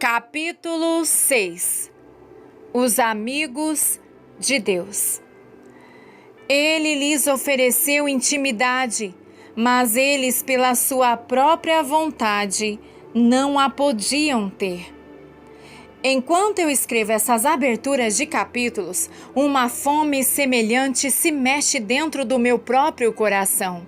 Capítulo 6. Os amigos de Deus. Ele lhes ofereceu intimidade, mas eles, pela sua própria vontade, não a podiam ter. Enquanto eu escrevo essas aberturas de capítulos, uma fome semelhante se mexe dentro do meu próprio coração.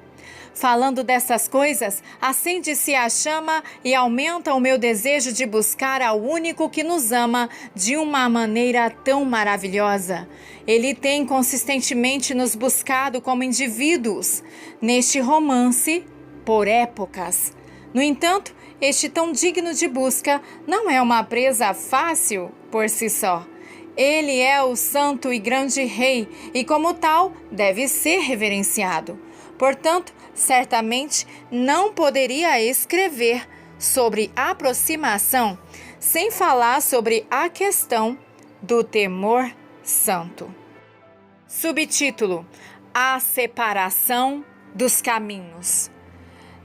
Falando dessas coisas, acende-se a chama e aumenta o meu desejo de buscar ao único que nos ama de uma maneira tão maravilhosa. Ele tem consistentemente nos buscado como indivíduos, neste romance, por épocas. No entanto, este tão digno de busca não é uma presa fácil por si só. Ele é o santo e grande rei e, como tal, deve ser reverenciado. Portanto, certamente não poderia escrever sobre aproximação sem falar sobre a questão do temor santo. Subtítulo: A separação dos caminhos.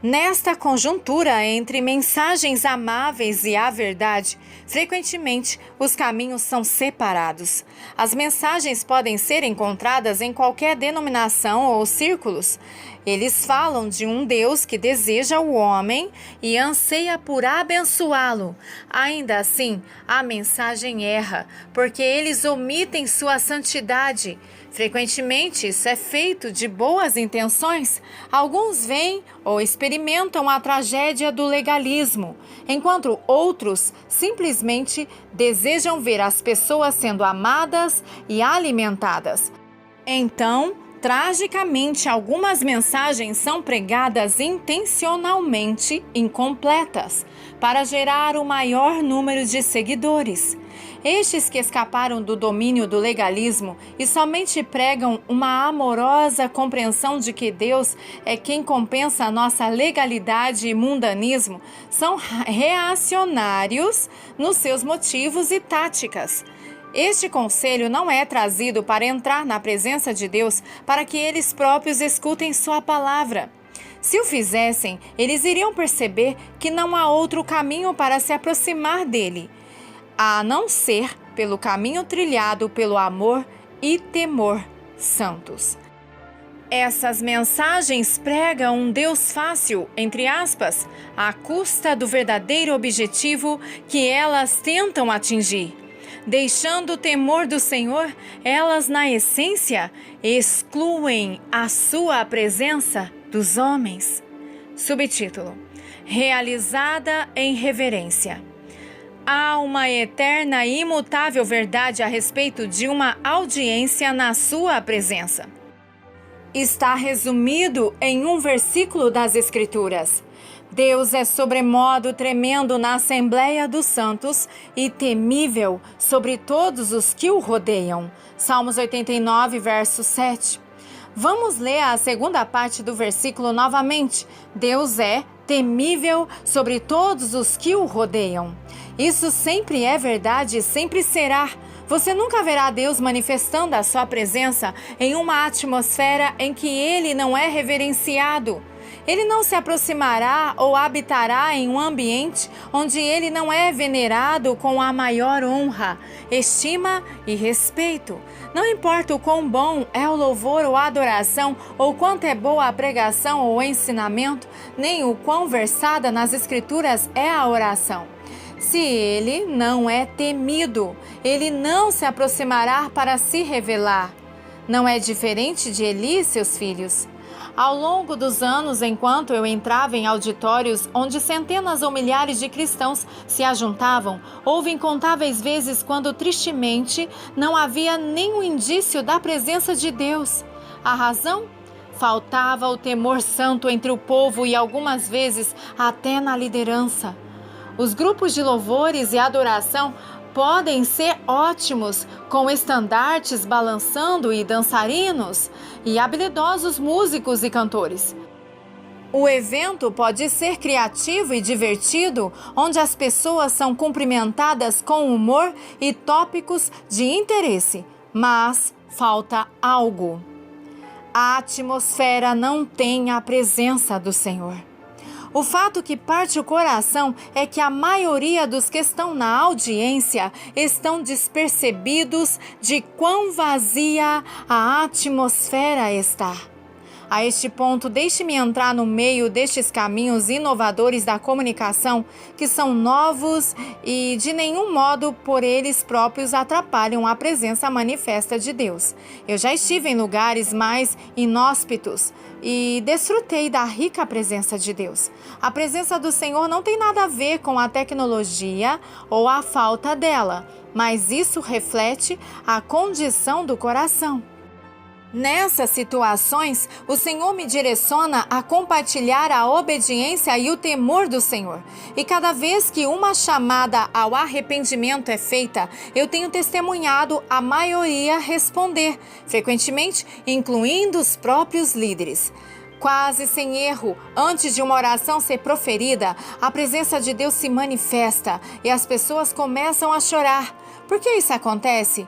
Nesta conjuntura entre mensagens amáveis e a verdade, frequentemente os caminhos são separados. As mensagens podem ser encontradas em qualquer denominação ou círculos. Eles falam de um Deus que deseja o homem e anseia por abençoá-lo. Ainda assim, a mensagem erra, porque eles omitem sua santidade. Frequentemente, isso é feito de boas intenções. Alguns veem ou experimentam a tragédia do legalismo, enquanto outros simplesmente desejam ver as pessoas sendo amadas e alimentadas. Então, tragicamente, algumas mensagens são pregadas intencionalmente incompletas para gerar o maior número de seguidores. Estes que escaparam do domínio do legalismo e somente pregam uma amorosa compreensão de que Deus é quem compensa a nossa legalidade e mundanismo são reacionários nos seus motivos e táticas. Este conselho não é trazido para entrar na presença de Deus para que eles próprios escutem sua palavra. Se o fizessem, eles iriam perceber que não há outro caminho para se aproximar dele, a não ser pelo caminho trilhado pelo amor e temor santos. Essas mensagens pregam um Deus fácil, entre aspas, à custa do verdadeiro objetivo que elas tentam atingir. Deixando o temor do Senhor, elas, na essência, excluem a sua presença dos homens. Subtítulo: Realizada em reverência. Há uma eterna e imutável verdade a respeito de uma audiência na sua presença. Está resumido em um versículo das Escrituras. Deus é sobremodo tremendo na Assembleia dos Santos e temível sobre todos os que o rodeiam. Salmos 89, verso 7. Vamos ler a segunda parte do versículo novamente. Deus é temível sobre todos os que o rodeiam. Isso sempre é verdade e sempre será. Você nunca verá Deus manifestando a sua presença em uma atmosfera em que Ele não é reverenciado. Ele não se aproximará ou habitará em um ambiente onde Ele não é venerado com a maior honra, estima e respeito. Não importa o quão bom é o louvor ou a adoração, ou quanto é boa a pregação ou o ensinamento, nem o quão versada nas Escrituras é a oração. Se Ele não é temido, Ele não se aproximará para se revelar. Não é diferente de Eli e seus filhos. Ao longo dos anos, enquanto eu entrava em auditórios onde centenas ou milhares de cristãos se ajuntavam, houve incontáveis vezes quando, tristemente, não havia nenhum indício da presença de Deus. A razão? Faltava o temor santo entre o povo e, algumas vezes, até na liderança. Os grupos de louvores e adoração podem ser ótimos, com estandartes balançando e dançarinos, e habilidosos músicos e cantores. O evento pode ser criativo e divertido, onde as pessoas são cumprimentadas com humor e tópicos de interesse, mas falta algo. A atmosfera não tem a presença do Senhor. O fato que parte o coração é que a maioria dos que estão na audiência estão despercebidos de quão vazia a atmosfera está. A este ponto, deixe-me entrar no meio destes caminhos inovadores da comunicação, que são novos e de nenhum modo por eles próprios atrapalham a presença manifesta de Deus. Eu já estive em lugares mais inóspitos e desfrutei da rica presença de Deus. A presença do Senhor não tem nada a ver com a tecnologia ou a falta dela, mas isso reflete a condição do coração. Nessas situações, o Senhor me direciona a compartilhar a obediência e o temor do Senhor. E cada vez que uma chamada ao arrependimento é feita, eu tenho testemunhado a maioria responder, frequentemente incluindo os próprios líderes. Quase sem erro, antes de uma oração ser proferida, a presença de Deus se manifesta e as pessoas começam a chorar. Por que isso acontece?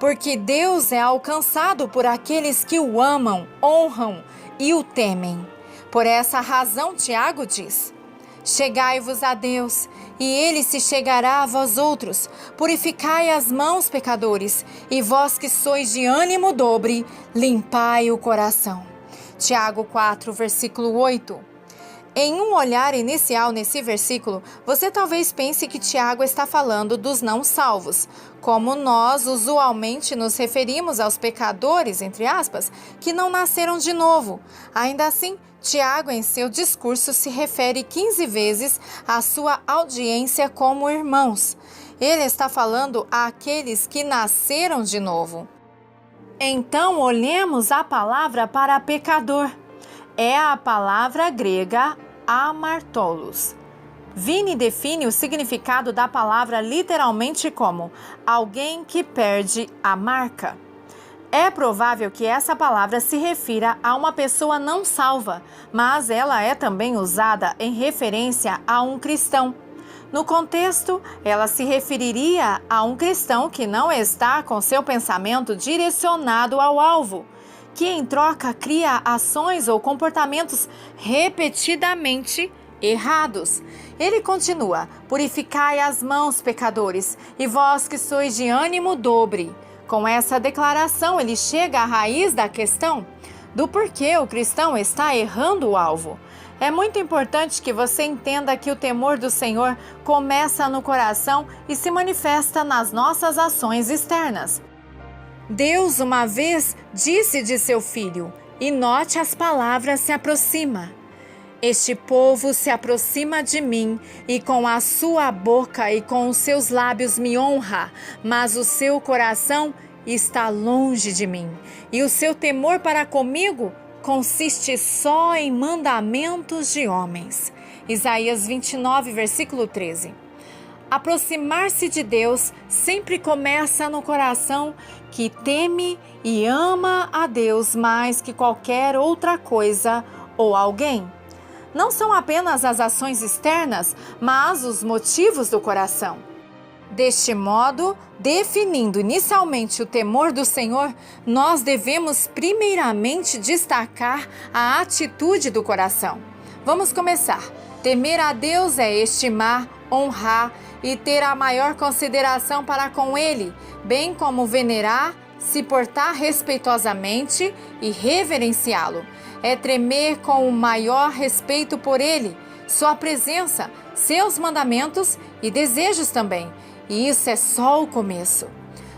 Porque Deus é alcançado por aqueles que o amam, honram e o temem. Por essa razão, Tiago diz: chegai-vos a Deus, e Ele se chegará a vós outros. Purificai as mãos, pecadores, e vós que sois de ânimo dobre, limpai o coração. Tiago 4, versículo 8. Em um olhar inicial nesse versículo, você talvez pense que Tiago está falando dos não salvos, como nós usualmente nos referimos aos pecadores, entre aspas, que não nasceram de novo. Ainda assim, Tiago, em seu discurso, se refere 15 vezes à sua audiência como irmãos. Ele está falando àqueles que nasceram de novo. Então, olhemos a palavra para pecador. É a palavra grega amartolos. Vini define o significado da palavra literalmente como alguém que perde a marca. É provável que essa palavra se refira a uma pessoa não salva, mas ela é também usada em referência a um cristão. No contexto, ela se referiria a um cristão que não está com seu pensamento direcionado ao alvo, que em troca cria ações ou comportamentos repetidamente errados. Ele continua: purificai as mãos, pecadores, e vós que sois de ânimo dobre. Com essa declaração, ele chega à raiz da questão do porquê o cristão está errando o alvo. É muito importante que você entenda que o temor do Senhor começa no coração e se manifesta nas nossas ações externas. Deus uma vez disse de seu filho, e note as palavras se aproxima. Este povo se aproxima de mim, e com a sua boca e com os seus lábios me honra, mas o seu coração está longe de mim, e o seu temor para comigo consiste só em mandamentos de homens. Isaías 29, versículo 13. Aproximar-se de Deus sempre começa no coração que teme e ama a Deus mais que qualquer outra coisa ou alguém. Não são apenas as ações externas, mas os motivos do coração. Deste modo, definindo inicialmente o temor do Senhor, nós devemos primeiramente destacar a atitude do coração. Vamos começar. Temer a Deus é estimar, honrar e ter a maior consideração para com Ele, bem como venerar, se portar respeitosamente e reverenciá-lo. É tremer com o maior respeito por Ele, sua presença, seus mandamentos e desejos também. E isso é só o começo.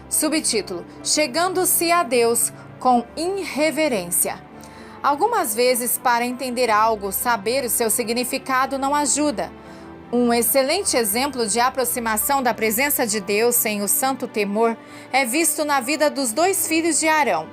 Subtítulo: Chegando-se a Deus com irreverência. Algumas vezes, para entender algo, saber o seu significado não ajuda. Um excelente exemplo de aproximação da presença de Deus sem o santo temor é visto na vida dos dois filhos de Arão.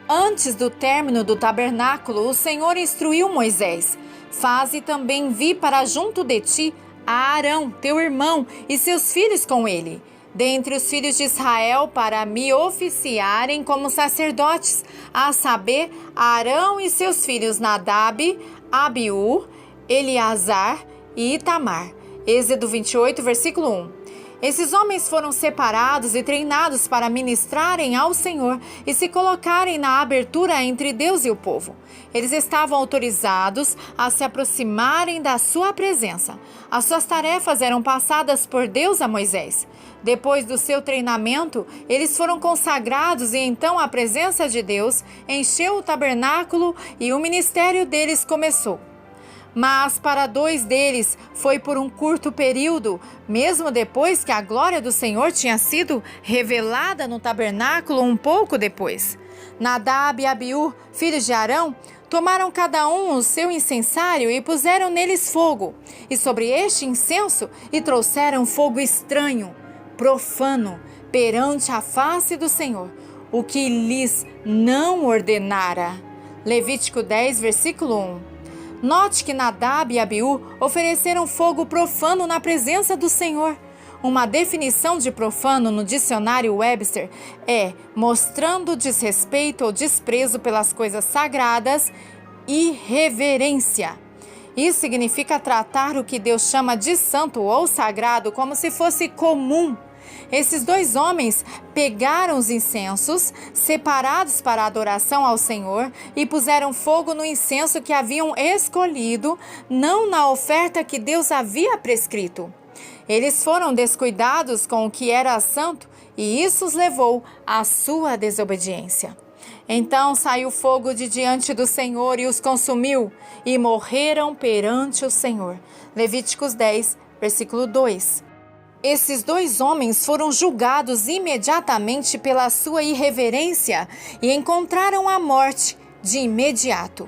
Antes do término do tabernáculo, o Senhor instruiu Moisés: faze também vir para junto de ti a Arão, teu irmão, e seus filhos com ele, dentre os filhos de Israel, para me oficiarem como sacerdotes, a saber, Arão e seus filhos Nadab, Abiú, Eleazar e Itamar. Êxodo 28, versículo 1. Esses homens foram separados e treinados para ministrarem ao Senhor e se colocarem na abertura entre Deus e o povo. Eles estavam autorizados a se aproximarem da sua presença. As suas tarefas eram passadas por Deus a Moisés. Depois do seu treinamento, eles foram consagrados e então a presença de Deus encheu o tabernáculo e o ministério deles começou. Mas para 2 deles foi por um curto período, mesmo depois que a glória do Senhor tinha sido revelada no tabernáculo um pouco depois. Nadab e Abiú, filhos de Arão, tomaram cada um o seu incensário e puseram neles fogo, e sobre este incenso e trouxeram fogo estranho, profano, perante a face do Senhor, o que lhes não ordenara. Levítico 10, versículo 1. Note que Nadab e Abiú ofereceram fogo profano na presença do Senhor. Uma definição de profano no dicionário Webster é mostrando desrespeito ou desprezo pelas coisas sagradas e irreverência. Isso significa tratar o que Deus chama de santo ou sagrado como se fosse comum. Esses 2 homens pegaram os incensos separados para a adoração ao Senhor e puseram fogo no incenso que haviam escolhido, não na oferta que Deus havia prescrito. Eles foram descuidados com o que era santo e isso os levou à sua desobediência. Então saiu fogo de diante do Senhor e os consumiu, e morreram perante o Senhor. Levíticos 10, versículo 2. Esses 2 homens foram julgados imediatamente pela sua irreverência e encontraram a morte de imediato.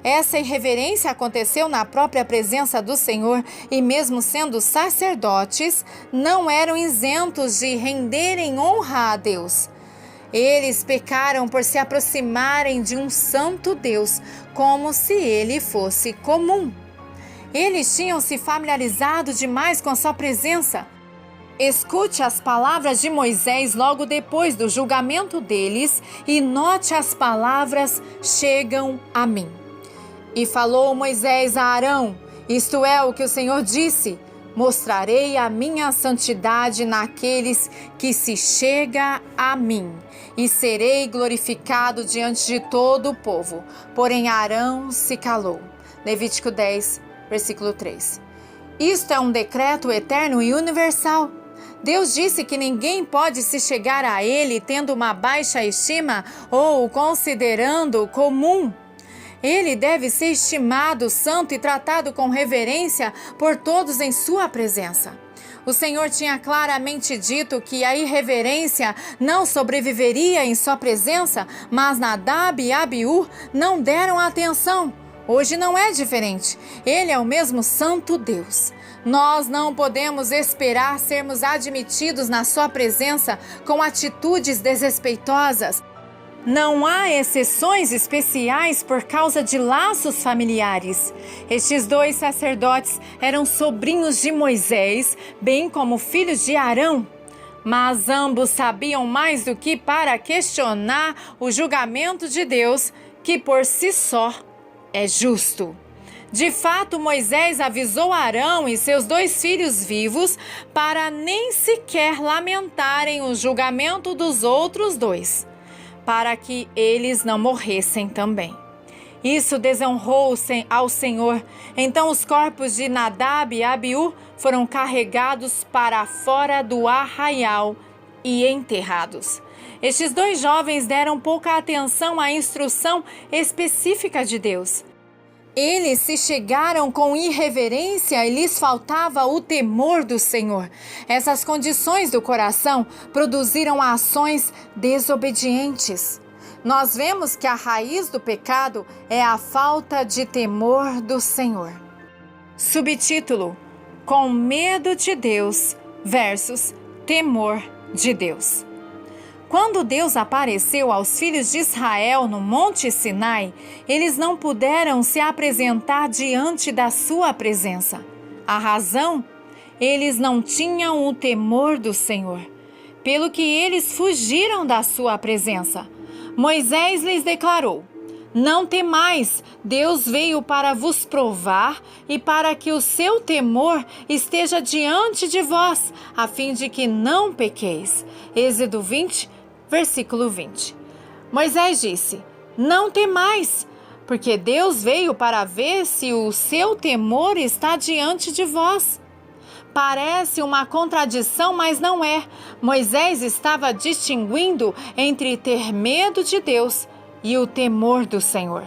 Essa irreverência aconteceu na própria presença do Senhor e, mesmo sendo sacerdotes, não eram isentos de renderem honra a Deus. Eles pecaram por se aproximarem de um santo Deus, como se ele fosse comum. Eles tinham se familiarizado demais com a sua presença. Escute as palavras de Moisés logo depois do julgamento deles e note as palavras chegam a mim. E falou Moisés a Arão, isto é o que o Senhor disse, mostrarei a minha santidade naqueles que se chega a mim, e serei glorificado diante de todo o povo. Porém Arão se calou. Levítico 10, versículo 3. Isto é um decreto eterno e universal. Deus disse que ninguém pode se chegar a ele tendo uma baixa estima ou considerando comum. Ele deve ser estimado, santo e tratado com reverência por todos em sua presença. O Senhor tinha claramente dito que a irreverência não sobreviveria em sua presença, mas Nadab e Abiú não deram atenção. Hoje não é diferente. Ele é o mesmo santo Deus. Nós não podemos esperar sermos admitidos na sua presença com atitudes desrespeitosas. Não há exceções especiais por causa de laços familiares. Estes 2 sacerdotes eram sobrinhos de Moisés, bem como filhos de Arão. Mas ambos sabiam mais do que para questionar o julgamento de Deus, que por si só é justo. De fato, Moisés avisou Arão e seus 2 filhos vivos para nem sequer lamentarem o julgamento dos outros 2. Para que eles não morressem também. Isso desonrou ao Senhor. Então os corpos de Nadab e Abiú foram carregados para fora do arraial e enterrados. Estes 2 jovens deram pouca atenção à instrução específica de Deus. Eles se chegaram com irreverência e lhes faltava o temor do Senhor. Essas condições do coração produziram ações desobedientes. Nós vemos que a raiz do pecado é a falta de temor do Senhor. Subtítulo: Com medo de Deus versus temor de Deus. Quando Deus apareceu aos filhos de Israel no Monte Sinai, eles não puderam se apresentar diante da sua presença. A razão? Eles não tinham o temor do Senhor, pelo que eles fugiram da sua presença. Moisés lhes declarou: Não temais, Deus veio para vos provar e para que o seu temor esteja diante de vós, a fim de que não pequeis. Êxodo 20, versículo 20. Moisés disse: não temais, porque Deus veio para ver se o seu temor está diante de vós. Parece uma contradição, mas não é. Moisés estava distinguindo entre ter medo de Deus e o temor do Senhor.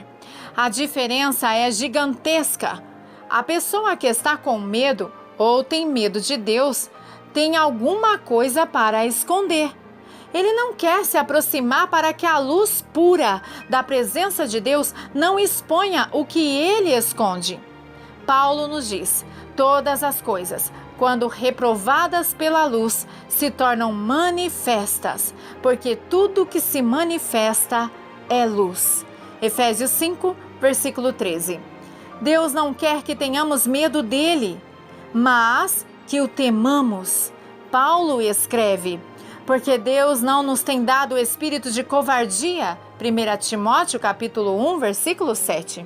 A diferença é gigantesca. A pessoa que está com medo ou tem medo de Deus tem alguma coisa para esconder. Ele não quer se aproximar para que a luz pura da presença de Deus não exponha o que ele esconde. Paulo nos diz: todas as coisas, quando reprovadas pela luz, se tornam manifestas, porque tudo que se manifesta é luz. Efésios 5, versículo 13. Deus não quer que tenhamos medo dele, mas que o temamos. Paulo escreve: porque Deus não nos tem dado o espírito de covardia. 1 Timóteo capítulo 1, versículo 7.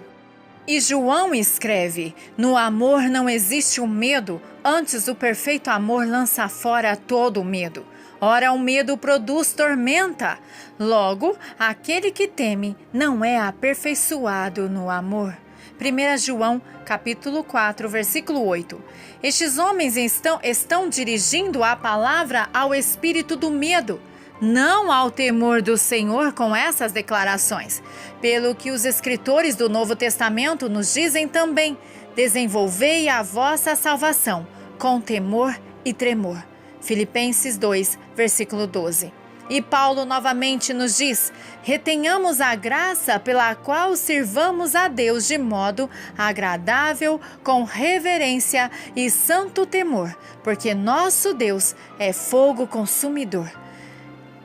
E João escreve: no amor não existe o medo, antes o perfeito amor lança fora todo o medo. Ora, o medo produz tormenta. Logo, aquele que teme não é aperfeiçoado no amor. 1 João, capítulo 4, versículo 8. Estes homens estão dirigindo a palavra ao espírito do medo, não ao temor do Senhor com essas declarações. Pelo que os escritores do Novo Testamento nos dizem também: desenvolvei a vossa salvação com temor e tremor. Filipenses 2, versículo 12. E Paulo novamente nos diz: retenhamos a graça pela qual sirvamos a Deus de modo agradável, com reverência e santo temor, porque nosso Deus é fogo consumidor.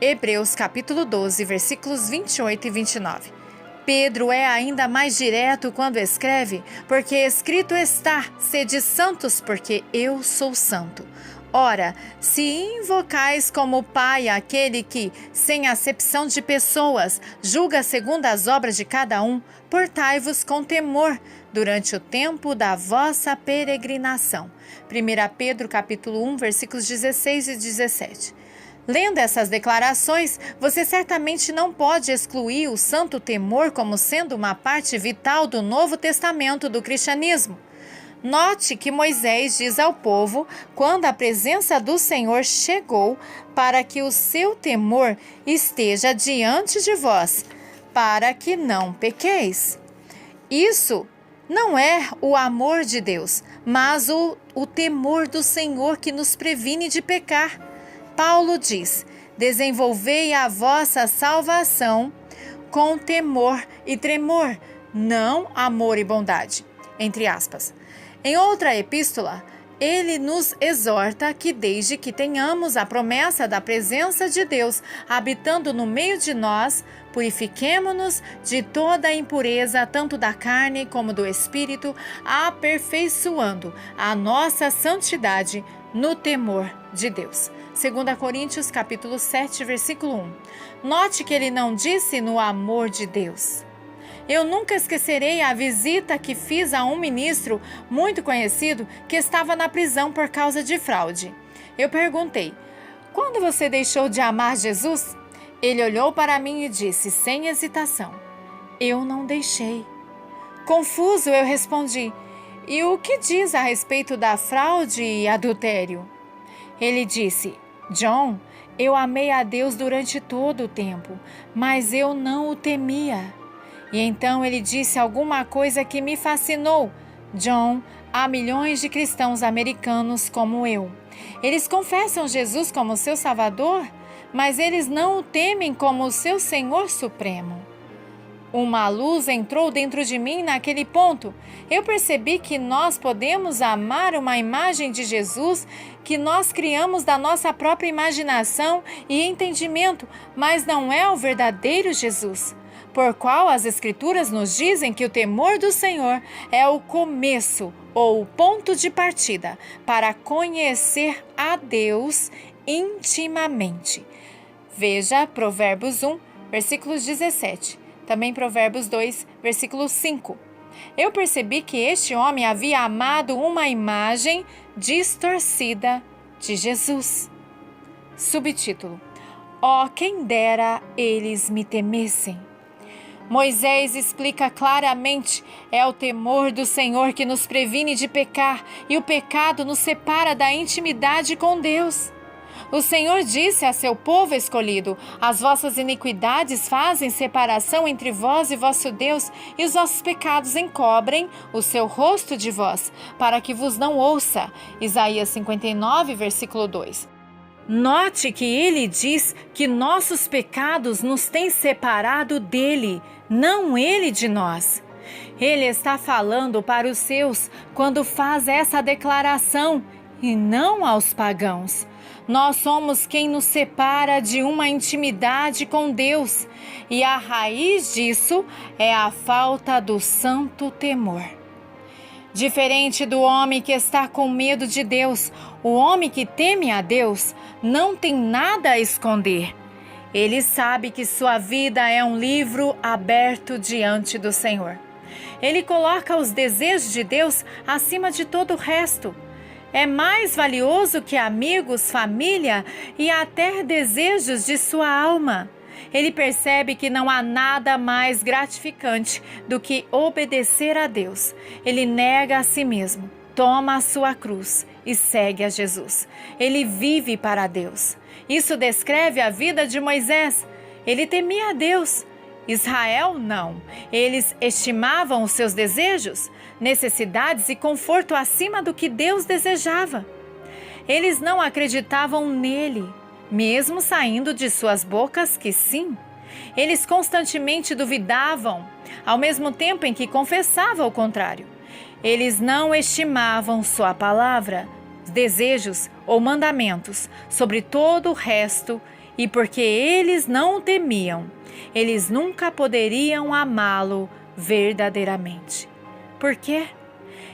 Hebreus capítulo 12, versículos 28 e 29. Pedro é ainda mais direto quando escreve: porque escrito está, sede santos, porque eu sou santo. Ora, se invocais como Pai aquele que, sem acepção de pessoas, julga segundo as obras de cada um, portai-vos com temor durante o tempo da vossa peregrinação. 1 Pedro capítulo 1, versículos 16 e 17. Lendo essas declarações, você certamente não pode excluir o santo temor como sendo uma parte vital do Novo Testamento do cristianismo. Note que Moisés diz ao povo, quando a presença do Senhor chegou, para que o seu temor esteja diante de vós, para que não pequeis. Isso não é o amor de Deus, mas o temor do Senhor que nos previne de pecar. Paulo diz: desenvolvei a vossa salvação com temor e tremor, não amor e bondade, entre aspas. Em outra epístola, ele nos exorta que desde que tenhamos a promessa da presença de Deus habitando no meio de nós, purifiquemo-nos de toda a impureza, tanto da carne como do espírito, aperfeiçoando a nossa santidade no temor de Deus. 2 Coríntios capítulo 7, versículo 1. Note que ele não disse no amor de Deus. Eu nunca esquecerei a visita que fiz a um ministro muito conhecido que estava na prisão por causa de fraude. Eu perguntei: quando você deixou de amar Jesus? Ele olhou para mim e disse, sem hesitação: eu não deixei. Confuso, eu respondi: e o que diz a respeito da fraude e adultério? Ele disse: John, eu amei a Deus durante todo o tempo, mas eu não o temia. E então ele disse alguma coisa que me fascinou. John, há milhões de cristãos americanos como eu. Eles confessam Jesus como seu Salvador, mas eles não o temem como seu Senhor Supremo. Uma luz entrou dentro de mim naquele ponto. Eu percebi que nós podemos amar uma imagem de Jesus que nós criamos da nossa própria imaginação e entendimento, mas não é o verdadeiro Jesus, por qual as Escrituras nos dizem que o temor do Senhor é o começo ou o ponto de partida para conhecer a Deus intimamente. Veja Provérbios 1, versículos 17. Também Provérbios 2, versículo 5. Eu percebi que este homem havia amado uma imagem distorcida de Jesus. Subtítulo: Ó, quem dera eles me temessem. Moisés explica claramente: é o temor do Senhor que nos previne de pecar, e o pecado nos separa da intimidade com Deus. O Senhor disse a seu povo escolhido: as vossas iniquidades fazem separação entre vós e vosso Deus, e os vossos pecados encobrem o seu rosto de vós, para que vos não ouça. Isaías 59, versículo 2. Note que ele diz que nossos pecados nos têm separado dele, não ele de nós. Ele está falando para os seus quando faz essa declaração, e não aos pagãos. Nós somos quem nos separa de uma intimidade com Deus, e a raiz disso é a falta do santo temor. Diferente do homem que está com medo de Deus, o homem que teme a Deus não tem nada a esconder. Ele sabe que sua vida é um livro aberto diante do Senhor. Ele coloca os desejos de Deus acima de todo o resto. É mais valioso que amigos, família e até desejos de sua alma. Ele percebe que não há nada mais gratificante do que obedecer a Deus. Ele nega a si mesmo, toma a sua cruz e segue a Jesus. Ele vive para Deus. Isso descreve a vida de Moisés. Ele temia a Deus. Israel não. Eles estimavam os seus desejos, necessidades e conforto acima do que Deus desejava. Eles não acreditavam nele, mesmo saindo de suas bocas que sim. Eles constantemente duvidavam, ao mesmo tempo em que confessavam o contrário. Eles não estimavam sua palavra, desejos ou mandamentos sobre todo o resto, e porque eles não o temiam, eles nunca poderiam amá-lo verdadeiramente. Por quê?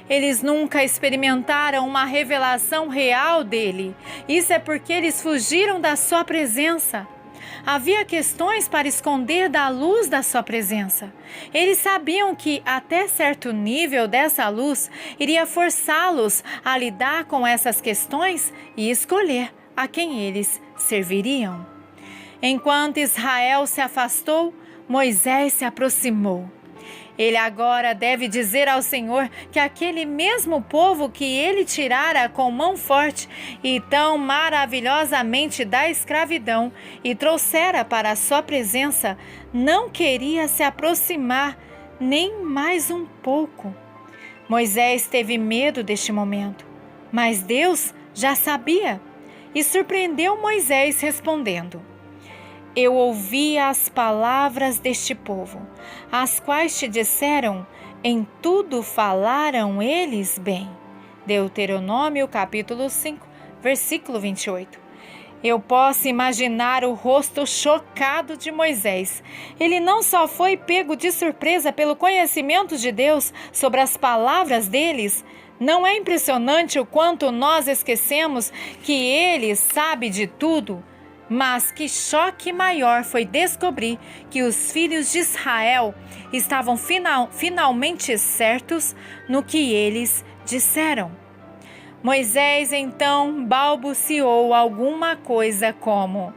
Eles nunca experimentaram uma revelação real dele. Isso é porque eles fugiram da sua presença. Havia questões para esconder da luz da sua presença. Eles sabiam que até certo nível dessa luz iria forçá-los a lidar com essas questões e escolher a quem eles serviriam. Enquanto Israel se afastou, Moisés se aproximou. Ele agora deve dizer ao Senhor que aquele mesmo povo que ele tirara com mão forte e tão maravilhosamente da escravidão e trouxera para a sua presença, não queria se aproximar nem mais um pouco. Moisés teve medo deste momento, mas Deus já sabia e surpreendeu Moisés respondendo: Eu ouvi as palavras deste povo, as quais te disseram, em tudo falaram eles bem. Deuteronômio capítulo 5, versículo 28. Eu posso imaginar o rosto chocado de Moisés. Ele não só foi pego de surpresa pelo conhecimento de Deus sobre as palavras deles. Não é impressionante o quanto nós esquecemos que ele sabe de tudo? Mas que choque maior foi descobrir que os filhos de Israel estavam finalmente certos no que eles disseram. Moisés então balbuciou alguma coisa como: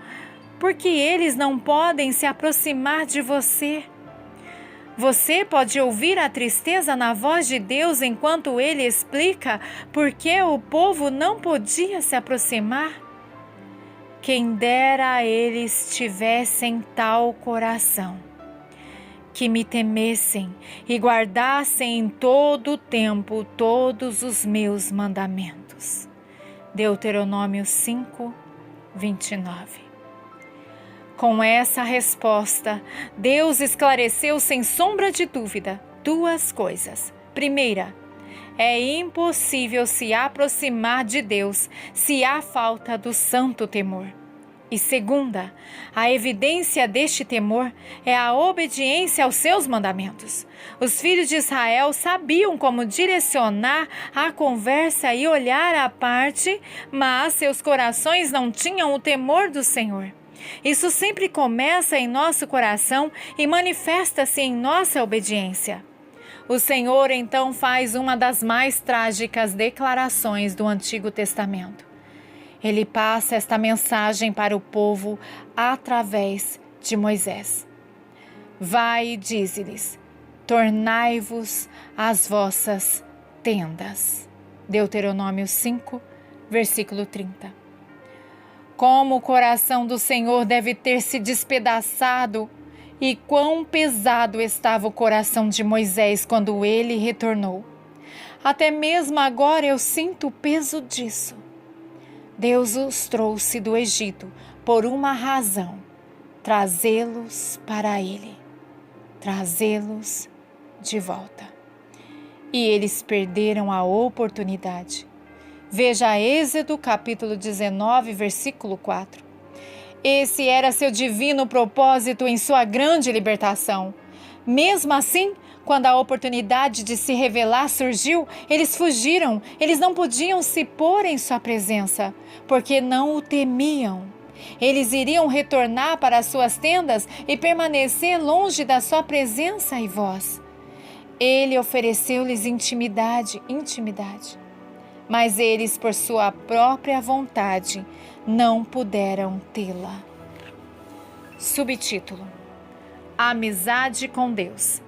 porque eles não podem se aproximar de você? Você pode ouvir a tristeza na voz de Deus enquanto ele explica por que o povo não podia se aproximar? Quem dera eles tivessem tal coração, que me temessem e guardassem em todo o tempo todos os meus mandamentos. Deuteronômio 5, 29. Com essa resposta, Deus esclareceu sem sombra de dúvida duas coisas. Primeira, é impossível se aproximar de Deus se há falta do santo temor. E segunda, a evidência deste temor é a obediência aos seus mandamentos. Os filhos de Israel sabiam como direcionar a conversa e olhar à parte, mas seus corações não tinham o temor do Senhor. Isso sempre começa em nosso coração e manifesta-se em nossa obediência. O Senhor então faz uma das mais trágicas declarações do Antigo Testamento. Ele passa esta mensagem para o povo através de Moisés. Vai e dize-lhes: tornai-vos as vossas tendas. Deuteronômio 5, versículo 30. Como o coração do Senhor deve ter se despedaçado e quão pesado estava o coração de Moisés quando ele retornou. Até mesmo agora eu sinto o peso disso. Deus os trouxe do Egito por uma razão: trazê-los para Ele, trazê-los de volta. E eles perderam a oportunidade. Veja Êxodo capítulo 19, versículo 4. Esse era seu divino propósito em sua grande libertação. Mesmo assim, quando a oportunidade de se revelar surgiu, eles fugiram. Eles não podiam se pôr em sua presença, porque não o temiam. Eles iriam retornar para suas tendas e permanecer longe da sua presença e voz. Ele ofereceu-lhes intimidade. Mas eles, por sua própria vontade, não puderam tê-la. Subtítulo: Amizade com Deus.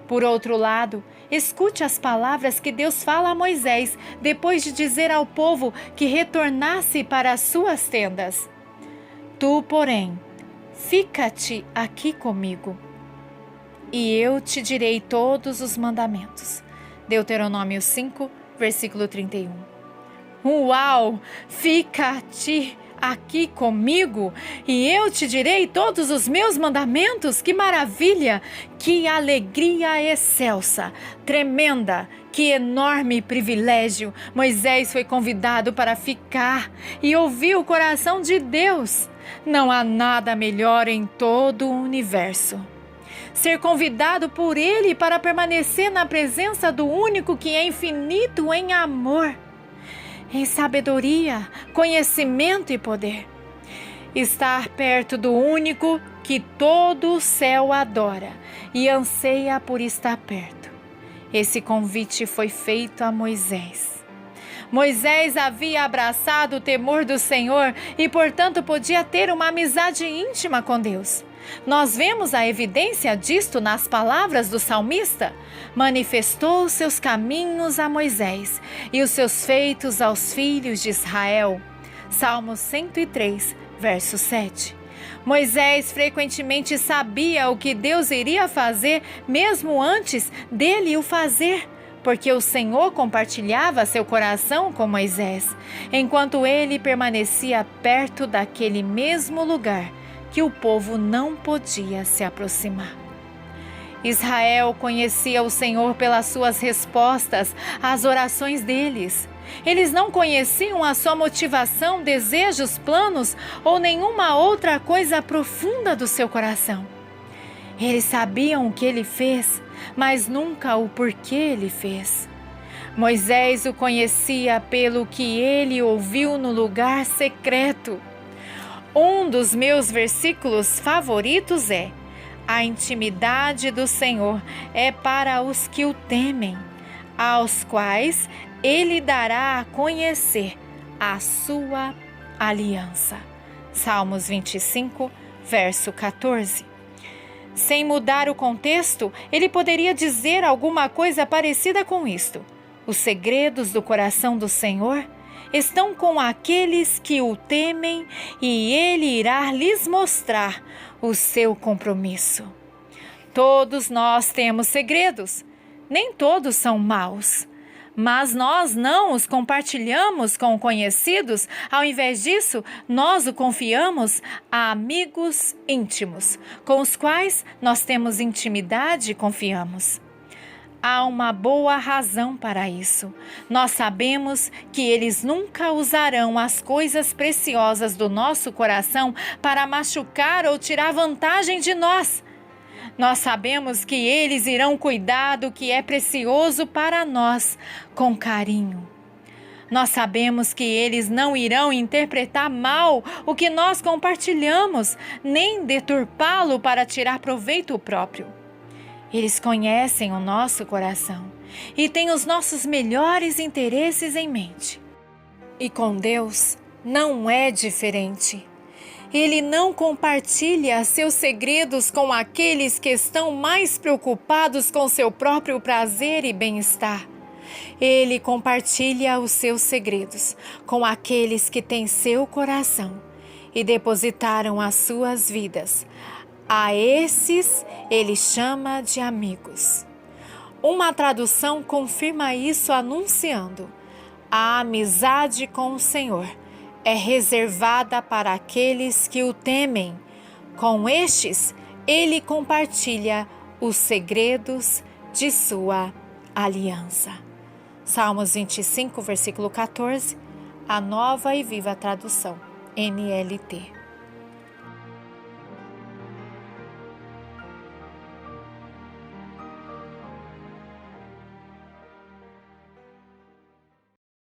Por outro lado, escute as palavras que Deus fala a Moisés depois de dizer ao povo que retornasse para as suas tendas. Tu, porém, fica-te aqui comigo, e eu te direi todos os mandamentos. Deuteronômio 5, versículo 31. Uau! Fica-te aqui comigo e eu te direi todos os meus mandamentos? Que maravilha! Que alegria excelsa, tremenda, que enorme privilégio! Moisés foi convidado para ficar e ouvir o coração de Deus. Não há nada melhor em todo o universo. Ser convidado por Ele para permanecer na presença do único que é infinito em amor, em sabedoria, conhecimento e poder. Estar perto do único que todo o céu adora e anseia por estar perto. Esse convite foi feito a Moisés. Moisés havia abraçado o temor do Senhor e, portanto, podia ter uma amizade íntima com Deus. Nós vemos a evidência disto nas palavras do salmista: manifestou os seus caminhos a Moisés e os seus feitos aos filhos de Israel. Salmo 103, verso 7. Moisés frequentemente sabia o que Deus iria fazer mesmo antes dele o fazer, porque o Senhor compartilhava seu coração com Moisés, enquanto ele permanecia perto daquele mesmo lugar que o povo não podia se aproximar. Israel conhecia o Senhor pelas suas respostas às orações deles. Eles não conheciam a sua motivação, desejos, planos ou nenhuma outra coisa profunda do seu coração. Eles sabiam o que ele fez, mas nunca o porquê ele fez. Moisés o conhecia pelo que ele ouviu no lugar secreto. Um dos meus versículos favoritos é: a intimidade do Senhor é para os que o temem, aos quais ele dará a conhecer a sua aliança. Salmos 25, verso 14. Sem mudar o contexto, ele poderia dizer alguma coisa parecida com isto: os segredos do coração do Senhor estão com aqueles que o temem e ele irá lhes mostrar o seu compromisso. Todos nós temos segredos, nem todos são maus, mas nós não os compartilhamos com conhecidos. Ao invés disso, nós o confiamos a amigos íntimos, com os quais nós temos intimidade e confiamos. Há uma boa razão para isso. Nós sabemos que eles nunca usarão as coisas preciosas do nosso coração para machucar ou tirar vantagem de nós. Nós sabemos que eles irão cuidar do que é precioso para nós com carinho. Nós sabemos que eles não irão interpretar mal o que nós compartilhamos, nem deturpá-lo para tirar proveito próprio. Eles conhecem o nosso coração e têm os nossos melhores interesses em mente. E com Deus não é diferente. Ele não compartilha seus segredos com aqueles que estão mais preocupados com seu próprio prazer e bem-estar. Ele compartilha os seus segredos com aqueles que têm seu coração e depositaram as suas vidas. A esses ele chama de amigos. Uma tradução confirma isso anunciando: a amizade com o Senhor é reservada para aqueles que o temem. Com estes, ele compartilha os segredos de sua aliança. Salmos 25, versículo 14, a Nova e Viva Tradução, NLT.